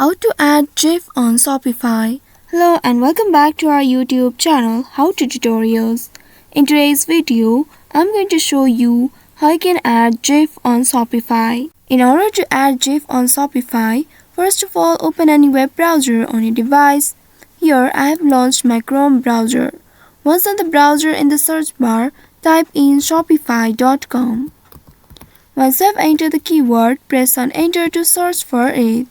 How to add GIF on Shopify. Hello and welcome back to our YouTube channel How to Tutorials. In today's video, I'm going to show you how you can add GIF on Shopify. In order to add GIF on Shopify, first of all open any web browser on your device. Here I have launched my Chrome browser. Once on the browser, in the search bar, type in shopify.com. Once you have entered the keyword, press on enter to search for it.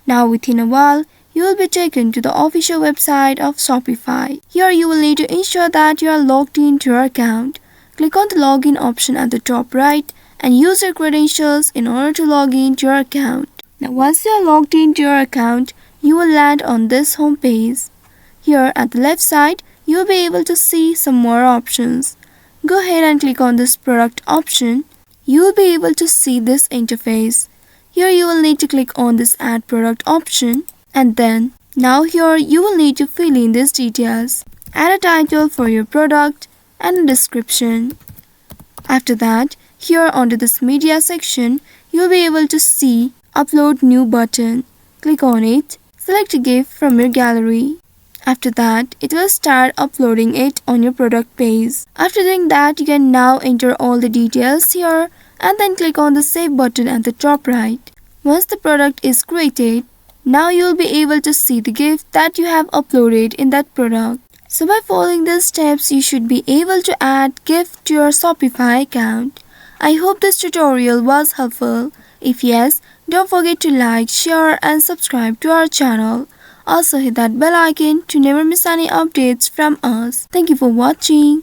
Now within a while, you will be taken to the official website of Shopify. Here you will need to ensure that you are logged into your account. Click on the login option at the top right and use your credentials in order to log into your account. Now once you are logged into your account, you will land on this home page. Here at the left side, you will be able to see some more options. Go ahead and click on this product option. You will be able to see this interface. Here you will need to click on this add product option, and then now here you will need to fill in these details. Add a title for your product and a description. After that, here under this media section, you will be able to see upload new button. Click on it. Select a GIF from your gallery. After that, it will start uploading it on your product page. After doing that, you can now enter all the details here and then click on the save button at the top right. Once the product is created, now you will be able to see the GIF that you have uploaded in that product. So by following these steps, you should be able to add GIF to your Shopify account. I hope this tutorial was helpful. If yes, don't forget to like, share and subscribe to our channel. Also hit that bell icon to never miss any updates from us. Thank you for watching.